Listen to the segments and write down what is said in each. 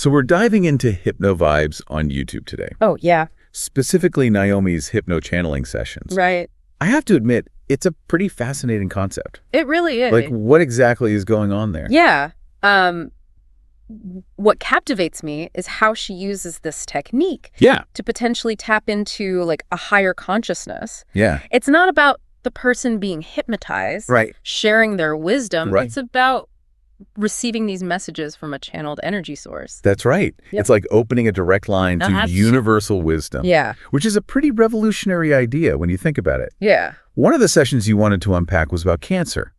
So we're diving into hypno vibes on YouTube today, Oh, yeah. specifically Naomi's hypno channeling sessions. Right. I have to admit, it's a pretty fascinating concept. It really is. Like, what exactly is going on there? Yeah. What captivates me is how she uses this technique to potentially tap into like a higher consciousness. Yeah. It's not about the person being hypnotized, Right. sharing their wisdom. Right. It's about receiving these messages from a channeled energy source. That's right. Yep. It's like opening a direct line to universal wisdom. Yeah. Which is a pretty revolutionary idea when you think about it. Yeah. One of the sessions you wanted to unpack was about cancer.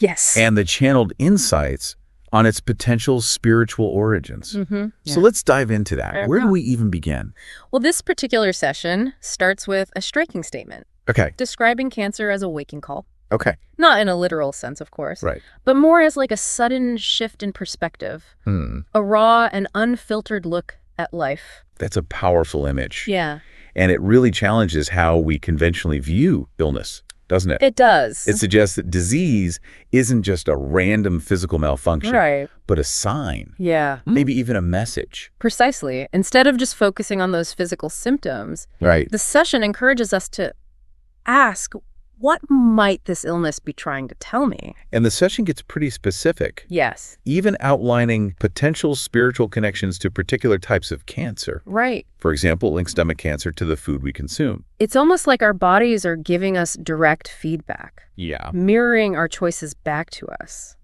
Yes. And the channeled insights on its potential spiritual origins. Mm-hmm. Yeah. So let's dive into that. Where do we even begin? Well, this particular session starts with a striking statement. Okay. Describing cancer as a waking call. Okay. Not in a literal sense, of course. Right. But more as like a sudden shift in perspective. A raw and unfiltered look at life. That's a powerful image. Yeah. And it really challenges how we conventionally view illness, doesn't it? It does. It suggests that disease isn't just a random physical malfunction, Right. but a sign. Yeah. Maybe even a message. Precisely. Instead of just focusing on those physical symptoms, Right. the session encourages us to ask, what might this illness be trying to tell me? And the session gets pretty specific, Yes. even outlining potential spiritual connections to particular types of cancer. Right. For example, link stomach cancer to the food we consume. It's almost like our bodies are giving us direct feedback, Yeah. mirroring our choices back to us.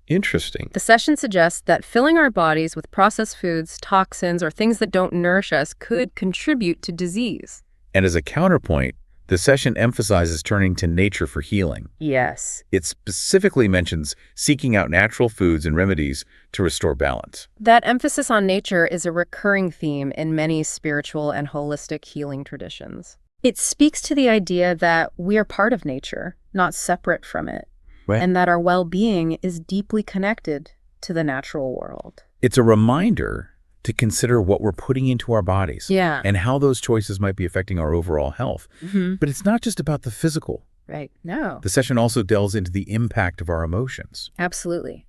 Interesting. The session suggests that filling our bodies with processed foods, toxins, or things that don't nourish us could contribute to disease. And as a counterpoint, the session emphasizes turning to nature for healing. Yes. It specifically mentions seeking out natural foods and remedies to restore balance. That emphasis on nature is a recurring theme in many spiritual and holistic healing traditions. It speaks to the idea that we are part of nature, not separate from it, Right. and that our well-being is deeply connected to the natural world. It's a reminder to consider what we're putting into our bodies and how those choices might be affecting our overall health. But it's not just about the physical. Right. No. The session also delves into the impact of our emotions. Absolutely.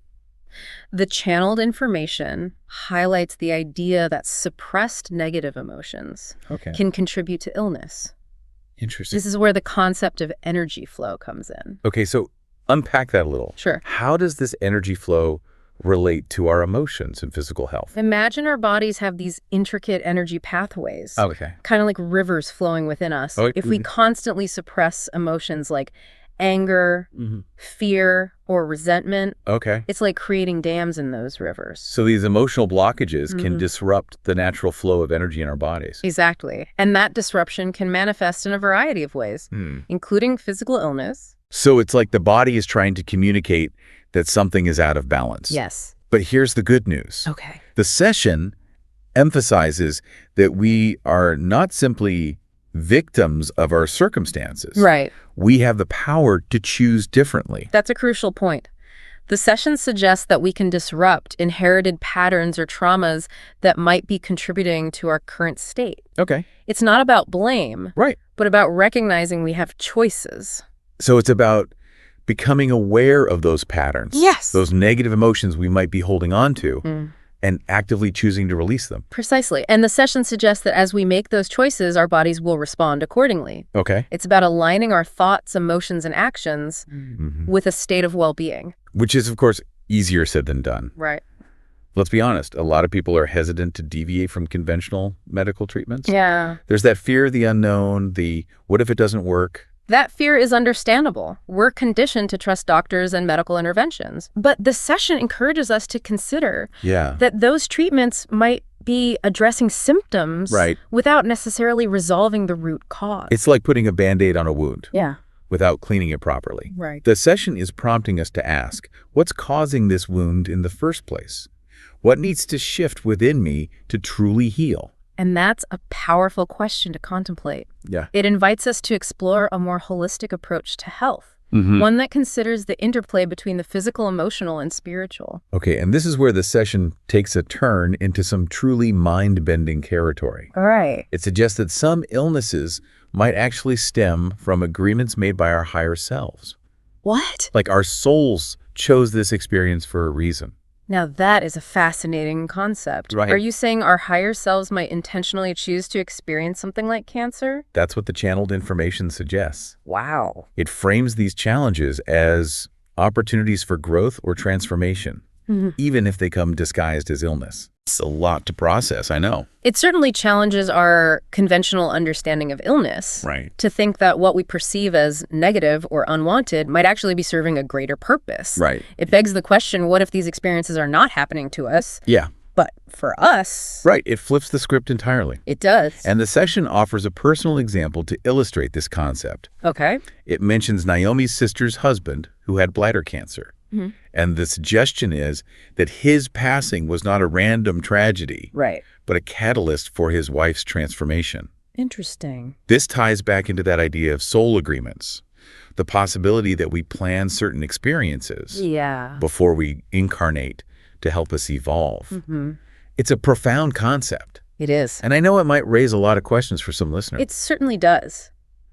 The channeled information highlights the idea that suppressed negative emotions can contribute to illness. Interesting. This is where the concept of energy flow comes in. Okay, so unpack that a little. Sure. How does this energy flow relate to our emotions and physical health? Imagine our bodies have these intricate energy pathways, Okay. kind of like rivers flowing within us. Oh, If we constantly suppress emotions like anger, fear, or resentment, Okay. it's like creating dams in those rivers. So these emotional blockages can disrupt the natural flow of energy in our bodies. Exactly. And that disruption can manifest in a variety of ways, including physical illness. So it's like the body is trying to communicate that something is out of balance. Yes. But here's the good news. Okay. The session emphasizes that we are not simply victims of our circumstances. Right. We have the power to choose differently. That's a crucial point. The session suggests that we can disrupt inherited patterns or traumas that might be contributing to our current state. Okay. It's not about blame, Right. but about recognizing we have choices. So it's about becoming aware of those patterns. Yes. Those negative emotions we might be holding on to and actively choosing to release them. Precisely. And the session suggests that as we make those choices, our bodies will respond accordingly. Okay. It's about aligning our thoughts, emotions, and actions with a state of well-being. Which is, of course, easier said than done. Right. Let's be honest, a lot of people are hesitant to deviate from conventional medical treatments. Yeah. There's that fear of the unknown, the what if it doesn't work? That fear is understandable. We're conditioned to trust doctors and medical interventions. But the session encourages us to consider that those treatments might be addressing symptoms without necessarily resolving the root cause. It's like putting a Band-Aid on a wound Yeah. without cleaning it properly. Right. The session is prompting us to ask, what's causing this wound in the first place? What needs to shift within me to truly heal? And that's a powerful question to contemplate. Yeah. It invites us to explore a more holistic approach to health, one that considers the interplay between the physical, emotional, and spiritual. Okay, and this is where the session takes a turn into some truly mind-bending territory. All right. It suggests that some illnesses might actually stem from agreements made by our higher selves. What? Like our souls chose this experience for a reason. Now that is a fascinating concept. Right. Are you saying our higher selves might intentionally choose to experience something like cancer? That's what the channeled information suggests. Wow. It frames these challenges as opportunities for growth or transformation, even if they come disguised as illness. It's a lot to process, I know. It certainly challenges our conventional understanding of illness. Right. To think that what we perceive as negative or unwanted might actually be serving a greater purpose. Right. It begs the question, what if these experiences are not happening to us? Yeah. But for us... Right. It flips the script entirely. It does. And the session offers a personal example to illustrate this concept. Okay. It mentions Naomi's sister's husband who had bladder cancer. And the suggestion is that his passing was not a random tragedy, Right. but a catalyst for his wife's transformation. Interesting. This ties back into that idea of soul agreements, the possibility that we plan certain experiences before we incarnate to help us evolve. It's a profound concept. It is. And I know it might raise a lot of questions for some listeners. It certainly does.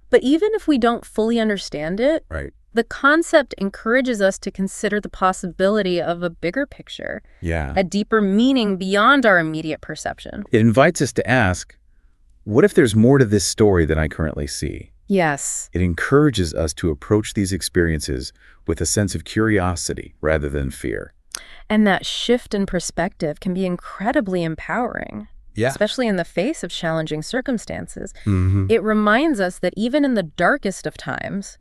But even if we don't fully understand it, Right. the concept encourages us to consider the possibility of a bigger picture, a deeper meaning beyond our immediate perception. It invites us to ask, what if there's more to this story than I currently see? Yes. It encourages us to approach these experiences with a sense of curiosity rather than fear. And that shift in perspective can be incredibly empowering. Especially in the face of challenging circumstances. It reminds us that even in the darkest of times,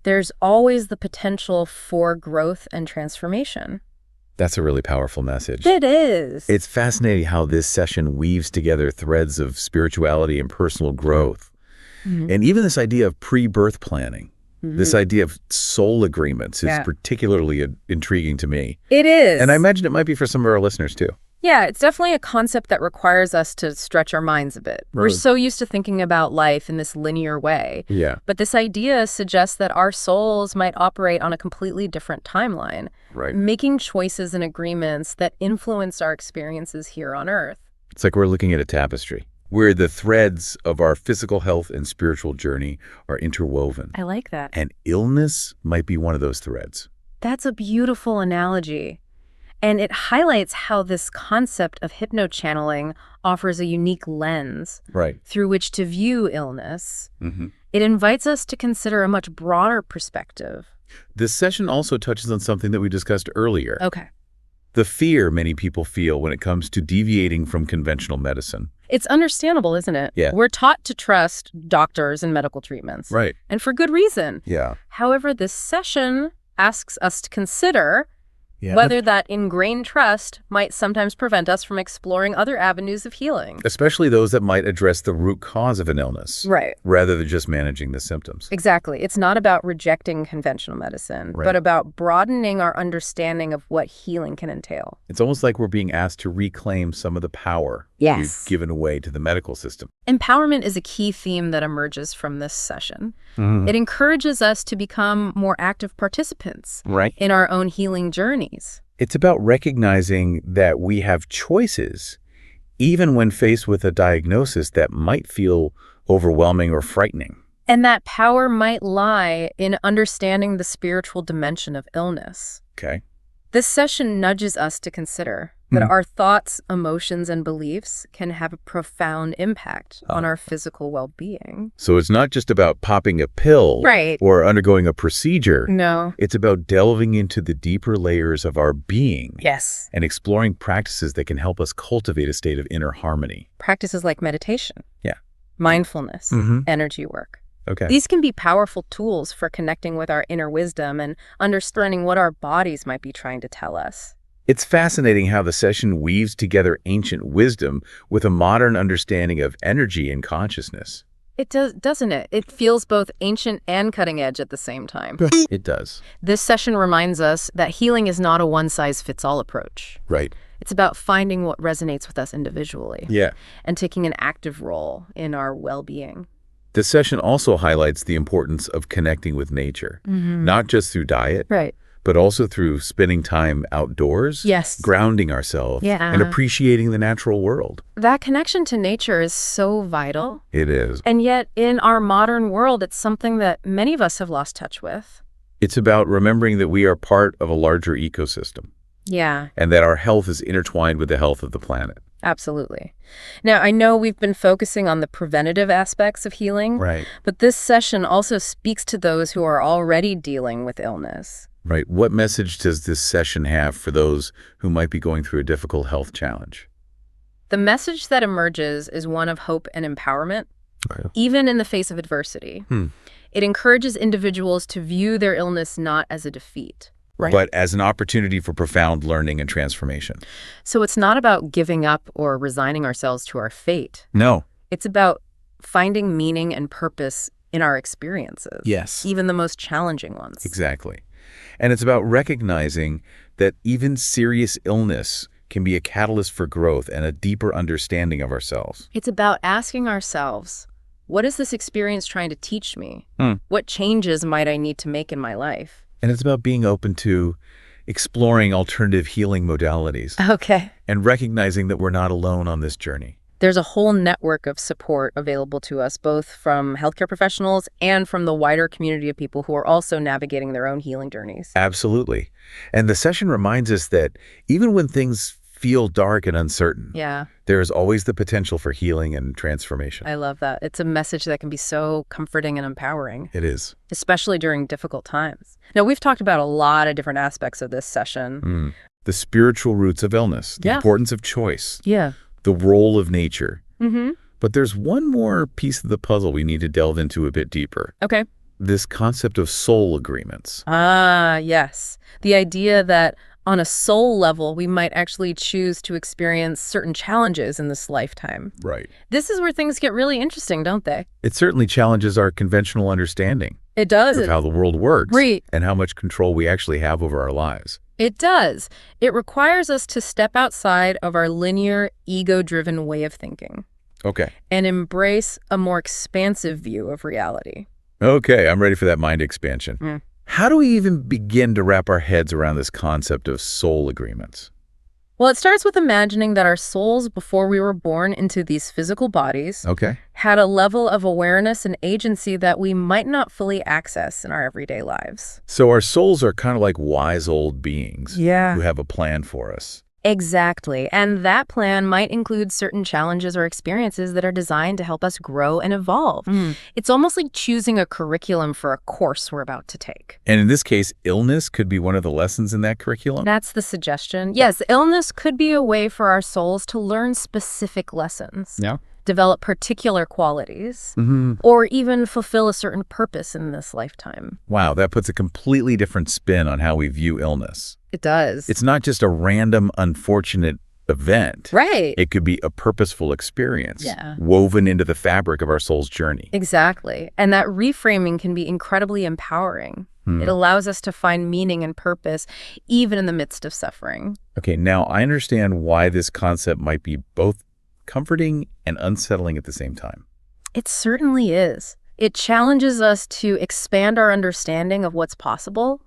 there's always the potential for growth and transformation. That's a really powerful message. It is. It's fascinating how this session weaves together threads of spirituality and personal growth. And even this idea of pre-birth planning, this idea of soul agreements is particularly intriguing to me. It is. And I imagine it might be for some of our listeners too. Yeah, it's definitely a concept that requires us to stretch our minds a bit. We're so used to thinking about life in this linear way. But this idea suggests that our souls might operate on a completely different timeline, making choices and agreements that influence our experiences here on Earth. It's like we're looking at a tapestry, where the threads of our physical health and spiritual journey are interwoven. I like that. And illness might be one of those threads. That's a beautiful analogy. And it highlights how this concept of hypnochanneling offers a unique lens through which to view illness. It invites us to consider a much broader perspective. This session also touches on something that we discussed earlier. Okay. The fear many people feel when it comes to deviating from conventional medicine. It's understandable, isn't it? Yeah. We're taught to trust doctors and medical treatments. Right. And for good reason. Yeah. However, this session asks us to consider whether that ingrained trust might sometimes prevent us from exploring other avenues of healing. Especially those that might address the root cause of an illness. Right. Rather than just managing the symptoms. Exactly. It's not about rejecting conventional medicine, but about broadening our understanding of what healing can entail. It's almost like we're being asked to reclaim some of the power we've given away to the medical system. Empowerment is a key theme that emerges from this session. It encourages us to become more active participants in our own healing journeys. It's about recognizing that we have choices, even when faced with a diagnosis that might feel overwhelming or frightening. And that power might lie in understanding the spiritual dimension of illness. Okay. This session nudges us to consider that our thoughts, emotions, and beliefs can have a profound impact on our physical well-being. So it's not just about popping a pill or undergoing a procedure. No. It's about delving into the deeper layers of our being. Yes. And exploring practices that can help us cultivate a state of inner harmony. Practices like meditation. Yeah. Mindfulness. Energy work. Okay. These can be powerful tools for connecting with our inner wisdom and understanding what our bodies might be trying to tell us. It's fascinating how the session weaves together ancient wisdom with a modern understanding of energy and consciousness. It does, doesn't it? It feels both ancient and cutting edge at the same time. It does. This session reminds us that healing is not a one-size-fits-all approach. Right. It's about finding what resonates with us individually. Yeah. And taking an active role in our well-being. This session also highlights the importance of connecting with nature, not just through diet, but also through spending time outdoors, grounding ourselves, and appreciating the natural world. That connection to nature is so vital. It is. And yet, in our modern world, it's something that many of us have lost touch with. It's about remembering that we are part of a larger ecosystem. Yeah. And that our health is intertwined with the health of the planet. Absolutely. Now, I know we've been focusing on the preventative aspects of healing, Right. but this session also speaks to those who are already dealing with illness. Right. What message does this session have for those who might be going through a difficult health challenge? The message that emerges is one of hope and empowerment, even in the face of adversity. It encourages individuals to view their illness not as a defeat, but as an opportunity for profound learning and transformation. So it's not about giving up or resigning ourselves to our fate. No. It's about finding meaning and purpose in our experiences. Yes. Even the most challenging ones. Exactly. And it's about recognizing that even serious illness can be a catalyst for growth and a deeper understanding of ourselves. It's about asking ourselves, what is this experience trying to teach me? What changes might I need to make in my life? And it's about being open to exploring alternative healing modalities. Okay. And recognizing that we're not alone on this journey. There's a whole network of support available to us, both from healthcare professionals and from the wider community of people who are also navigating their own healing journeys. Absolutely. And the session reminds us that even when things feel dark and uncertain, there is always the potential for healing and transformation. I love that. It's a message that can be so comforting and empowering. It is. Especially during difficult times. Now, we've talked about a lot of different aspects of this session. The spiritual roots of illness, the importance of choice, the role of nature. But there's one more piece of the puzzle we need to delve into a bit deeper. Okay. This concept of soul agreements. Ah, yes. The idea that on a soul level, we might actually choose to experience certain challenges in this lifetime. Right. This is where things get really interesting, don't they? It certainly challenges our conventional understanding. It does. Of how the world works. Right. And how much control we actually have over our lives. It does. It requires us to step outside of our linear, ego-driven way of thinking. Okay. And embrace a more expansive view of reality. Okay, I'm ready for that mind expansion. How do we even begin to wrap our heads around this concept of soul agreements? Well, it starts with imagining that our souls, before we were born into these physical bodies, had a level of awareness and agency that we might not fully access in our everyday lives. So our souls are kind of like wise old beings who Yeah. have a plan for us. Exactly. And that plan might include certain challenges or experiences that are designed to help us grow and evolve. It's almost like choosing a curriculum for a course we're about to take. And in this case, illness could be one of the lessons in that curriculum? That's the suggestion. Yes, illness could be a way for our souls to learn specific lessons. Develop particular qualities, or even fulfill a certain purpose in this lifetime. Wow, that puts a completely different spin on how we view illness. It does. It's not just a random, unfortunate event. Right. It could be a purposeful experience woven into the fabric of our soul's journey. Exactly. And that reframing can be incredibly empowering. It allows us to find meaning and purpose, even in the midst of suffering. Okay, now I understand why this concept might be both comforting and unsettling at the same time. It certainly is. It challenges us to expand our understanding of what's possible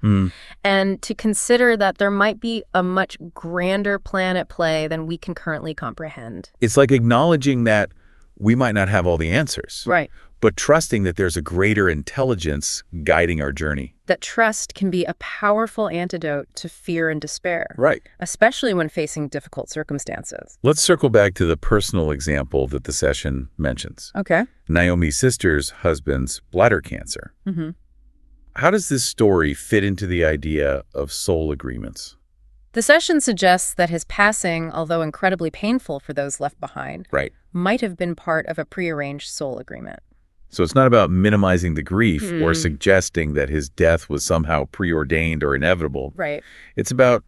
and to consider that there might be a much grander plan at play than we can currently comprehend. It's like acknowledging that we might not have all the answers. Right. But trusting that there's a greater intelligence guiding our journey. That trust can be a powerful antidote to fear and despair. Right. Especially when facing difficult circumstances. Let's circle back to the personal example that the session mentions. Okay. Naomi's sister's husband's bladder cancer. How does this story fit into the idea of soul agreements? The session suggests that his passing, although incredibly painful for those left behind, might have been part of a prearranged soul agreement. So it's not about minimizing the grief or suggesting that his death was somehow preordained or inevitable. Right. It's about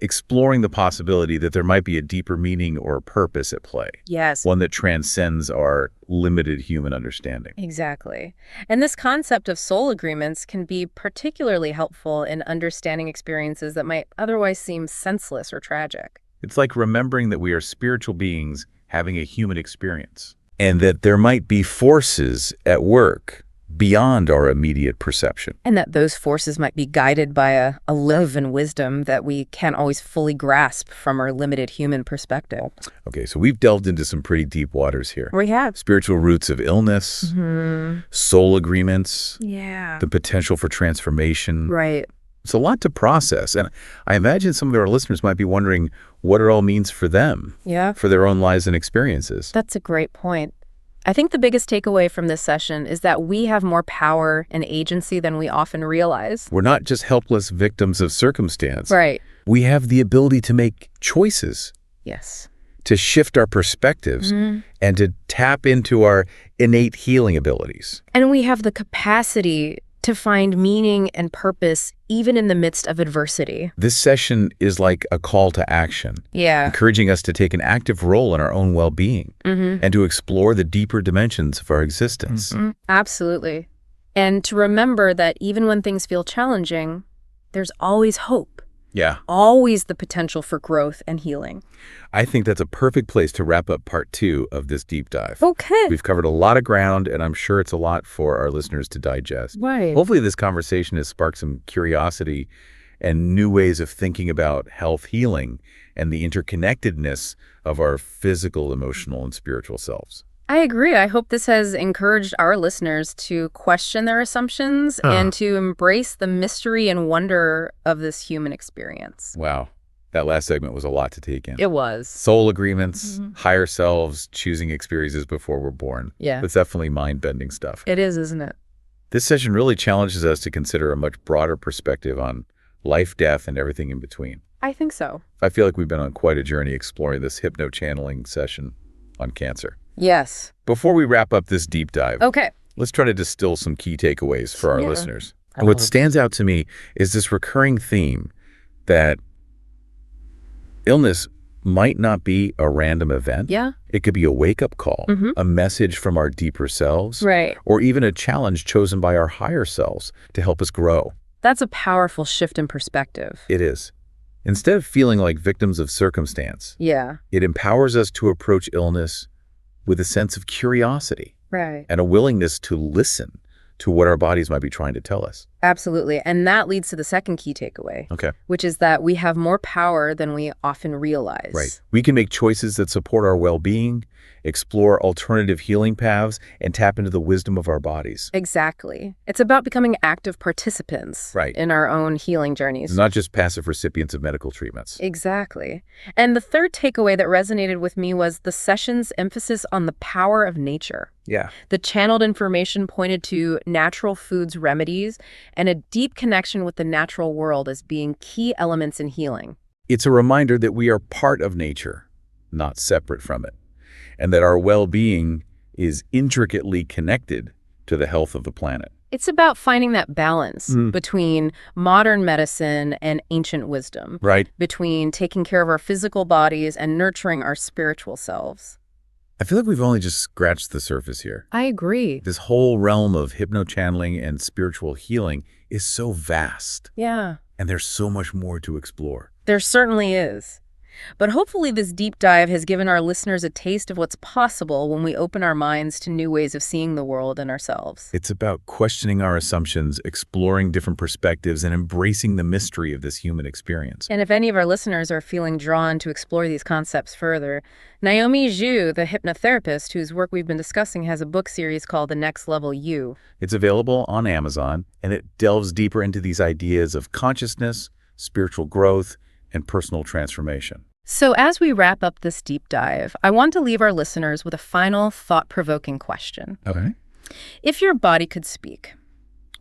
exploring the possibility that there might be a deeper meaning or purpose at play. Yes. One that transcends our limited human understanding. Exactly. And this concept of soul agreements can be particularly helpful in understanding experiences that might otherwise seem senseless or tragic. It's like remembering that we are spiritual beings having a human experience, and that there might be forces at work beyond our immediate perception. And that those forces might be guided by a love and wisdom that we can't always fully grasp from our limited human perspective. Okay, so we've delved into some pretty deep waters here. We have. Spiritual roots of illness, soul agreements, Yeah. the potential for transformation. Right. It's a lot to process. And I imagine some of our listeners might be wondering what it all means for them, for their own lives and experiences. That's a great point. I think the biggest takeaway from this session is that we have more power and agency than we often realize. We're not just helpless victims of circumstance. Right. We have the ability to make choices. Yes. To shift our perspectives and to tap into our innate healing abilities. And we have the capacity to find meaning and purpose even in the midst of adversity. This session is like a call to action, encouraging us to take an active role in our own well-being and to explore the deeper dimensions of our existence. Absolutely. And to remember that even when things feel challenging, there's always hope. Always the potential for growth and healing. I think that's a perfect place to wrap up part 2 of this deep dive. Okay. We've covered a lot of ground, and I'm sure it's a lot for our listeners to digest. Right. Hopefully this conversation has sparked some curiosity and new ways of thinking about health healing and the interconnectedness of our physical, emotional, and spiritual selves. I agree. I hope this has encouraged our listeners to question their assumptions and to embrace the mystery and wonder of this human experience. Wow. That last segment was a lot to take in. It was. Soul agreements, higher selves, choosing experiences before we're born. Yeah. It's definitely mind-bending stuff. It is, isn't it? This session really challenges us to consider a much broader perspective on life, death, and everything in between. I think so. I feel like we've been on quite a journey exploring this hypno-channeling session on cancer. Yes. Before we wrap up this deep dive, let's try to distill some key takeaways for our listeners. And what stands out to me is this recurring theme that illness might not be a random event. It could be a wake-up call, a message from our deeper selves, or even a challenge chosen by our higher selves to help us grow. That's a powerful shift in perspective. It is. Instead of feeling like victims of circumstance, it empowers us to approach illness with a sense of curiosity and a willingness to listen to what our bodies might be trying to tell us. Absolutely. And that leads to the second key takeaway, which is that we have more power than we often realize. Right. We can make choices that support our well-being, explore alternative healing paths, and tap into the wisdom of our bodies. Exactly. It's about becoming active participants in our own healing journeys. Not just passive recipients of medical treatments. Exactly. And the third takeaway that resonated with me was the session's emphasis on the power of nature. The channeled information pointed to natural foods remedies and a deep connection with the natural world as being key elements in healing. It's a reminder that we are part of nature, not separate from it, and that our well-being is intricately connected to the health of the planet. It's about finding that balance between modern medicine and ancient wisdom. Between taking care of our physical bodies and nurturing our spiritual selves. I feel like we've only just scratched the surface here. I agree. This whole realm of hypno-channeling and spiritual healing is so vast. And there's so much more to explore. There certainly is. But hopefully this deep dive has given our listeners a taste of what's possible when we open our minds to new ways of seeing the world and ourselves. It's about questioning our assumptions, exploring different perspectives, and embracing the mystery of this human experience. And if any of our listeners are feeling drawn to explore these concepts further, Naomi Zhu, the hypnotherapist whose work we've been discussing, has a book series called The Next Level You. It's available on Amazon, and it delves deeper into these ideas of consciousness, spiritual growth, and personal transformation. So as we wrap up this deep dive, I want to leave our listeners with a final thought-provoking question. If your body could speak,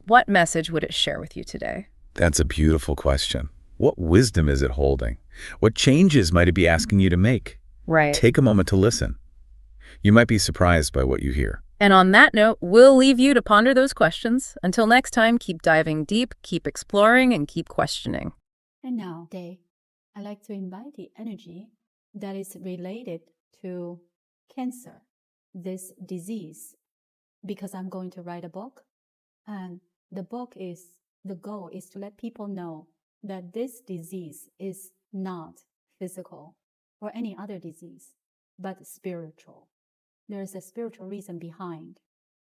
what message would it share with you today? That's a beautiful question. What wisdom is it holding? What changes might it be asking you to make? Take a moment to listen. You might be surprised by what you hear. And on that note, we'll leave you to ponder those questions. Until next time, keep diving deep, keep exploring, and keep questioning. And now, Dave, I'd like to invite the energy that is related to cancer, this disease, because I'm going to write a book. And the goal is to let people know that this disease is not physical or any other disease, but spiritual. There's a spiritual reason behind.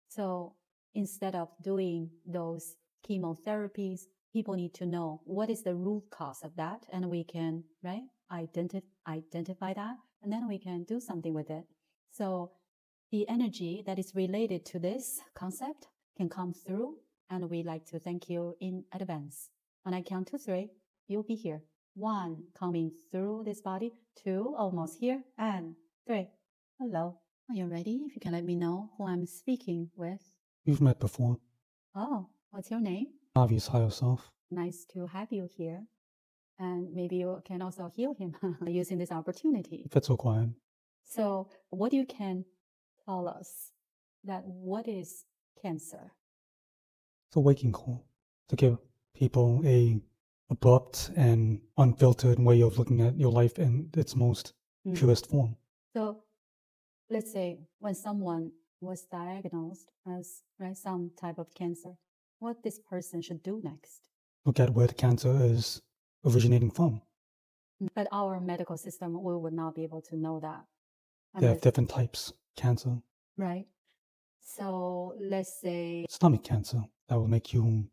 So instead of doing those chemotherapies, people need to know what is the root cause of that, and we can identify that, and then we can do something with it. So the energy that is related to this concept can come through, and we'd like to thank you in advance. When I count to 3, you'll be here. 1, coming through this body. 2, almost here. And 3. Hello. Are you ready? If you can let me know who I'm speaking with. We've met before. Oh, what's your name? Obvious higher self. Nice to have you here. And maybe you can also heal him using this opportunity. If it's required. So what you can tell us that what is cancer? It's a waking call to give people a abrupt and unfiltered way of looking at your life in its most purest form. So let's say when someone was diagnosed as some type of cancer, what this person should do next? Look at where the cancer is originating from. But our medical system, we would not be able to know that. They have different types of cancer. Right. So let's say stomach cancer, that will make you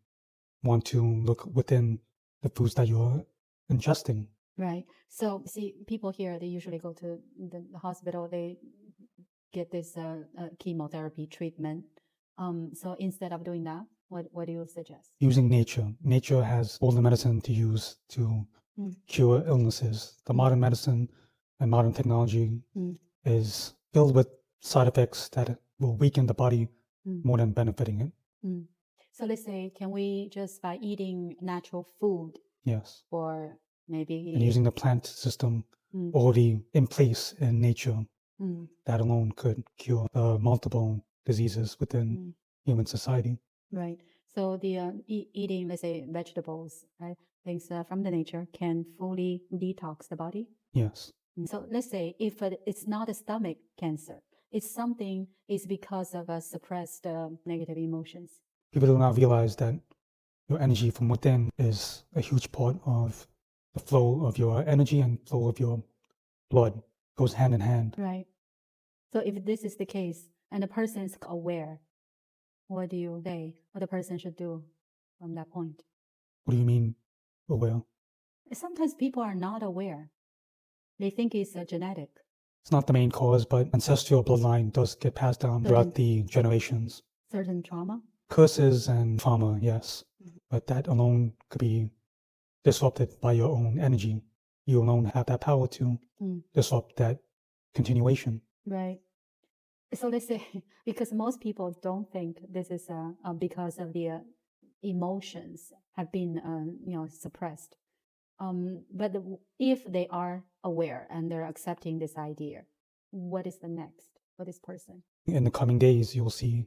want to look within the foods that you're ingesting. Right. So see, people here, they usually go to the hospital, they get this chemotherapy treatment. So instead of doing that, what do you suggest? Using nature. Nature has all the medicine to use to cure illnesses. The modern medicine and modern technology is filled with side effects that will weaken the body more than benefiting it. So let's say, can we just by eating natural food? Yes. Or maybe... And using the plant system already in place in nature, that alone could cure multiple diseases within human society. Right. So the eating, let's say, vegetables, right, things from the nature can fully detox the body? Yes. So let's say if it's not a stomach cancer, it's because of suppressed negative emotions. People do not realize that your energy from within is a huge part of the flow of your energy and flow of your blood. Goes hand in hand. Right. So if this is the case and the person is aware, what do you say what the person should do from that point? What do you mean aware? Sometimes people are not aware. They think it's genetic. It's not the main cause, but ancestral bloodline does get passed down throughout the generations. Certain trauma? Curses and trauma, yes. But that alone could be disrupted by your own energy. You alone have that power to disrupt that continuation. Right. So let's say, because most people don't think this is because of the emotions have been suppressed. But if they are aware and they're accepting this idea, what is the next for this person? In the coming days, you'll see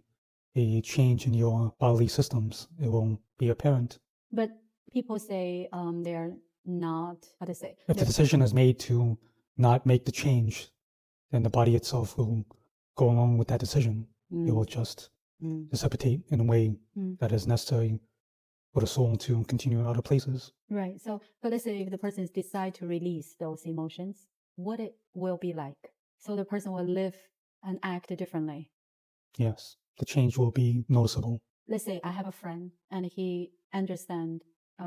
a change in your bodily systems. It will be apparent. But people say they're not, how to say? If the decision is made to not make the change, then the body itself will go along with that decision. It will just dissipate in a way that is necessary for the soul to continue in other places. Right. So let's say if the person decide to release those emotions, what it will be like. So the person will live and act differently. Yes. The change will be noticeable. Let's say I have a friend and he understands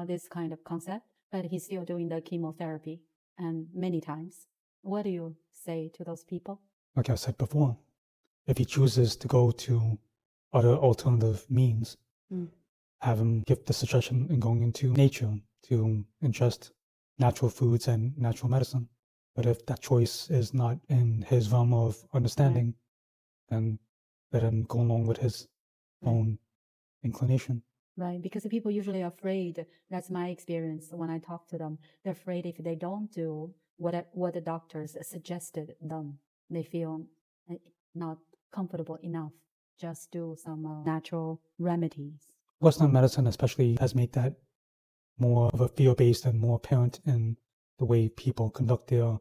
this kind of concept, but he's still doing the chemotherapy and many times. What do you say to those people? Like I said before, if he chooses to go to other alternative means, have him give the suggestion in going into nature to ingest natural foods and natural medicine. But if that choice is not in his realm of understanding, then let him go along with his own inclination. Right, because people usually are afraid. That's my experience when I talk to them. They're afraid if they don't do what the doctors suggested them, they feel not comfortable enough. Just do some natural remedies. Western medicine especially has made that more of a fear-based and more apparent in the way people conduct their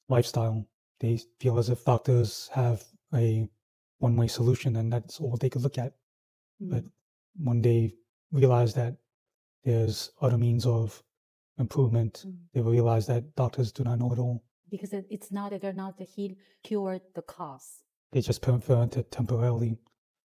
lifestyle. They feel as if doctors have a one-way solution and that's all they could look at. But when they realize that there's other means of improvement, they will realize that doctors do not know it all. Because they're not to cure the cause. They just prevent it temporarily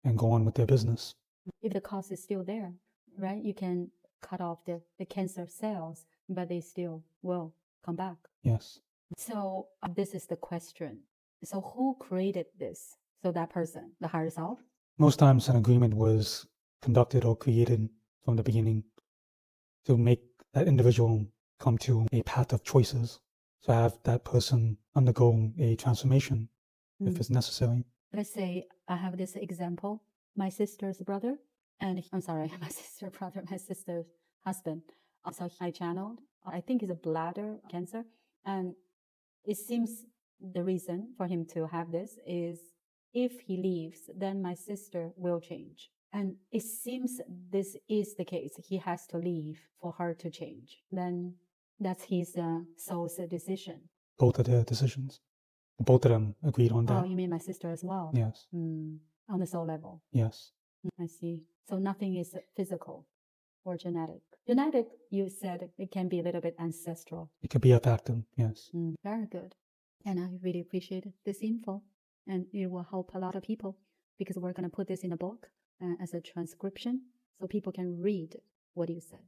and go on with their business. If the cause is still there, right, you can cut off the cancer cells, but they still will come back. Yes. So this is the question. So who created this? So that person, the higher self? Most times an agreement was conducted or created from the beginning. to make that individual come to a path of choices. So have that person undergo a transformation if it's necessary. Let's say I have this example. My sister's brother, and I'm sorry, my sister's husband. So I channeled, I think it's a bladder cancer. And it seems the reason for him to have this is if he leaves, then my sister will change. And it seems this is the case. He has to leave for her to change. Then that's his soul's decision. Both of their decisions. Both of them agreed on that. Oh, you mean my sister as well? Yes. On the soul level? Yes. I see. So nothing is physical or genetic. Genetic, you said it can be a little bit ancestral. It could be a factor, yes. Very good. And I really appreciate this info. And it will help a lot of people because we're going to put this in a book as a transcription so people can read what you said.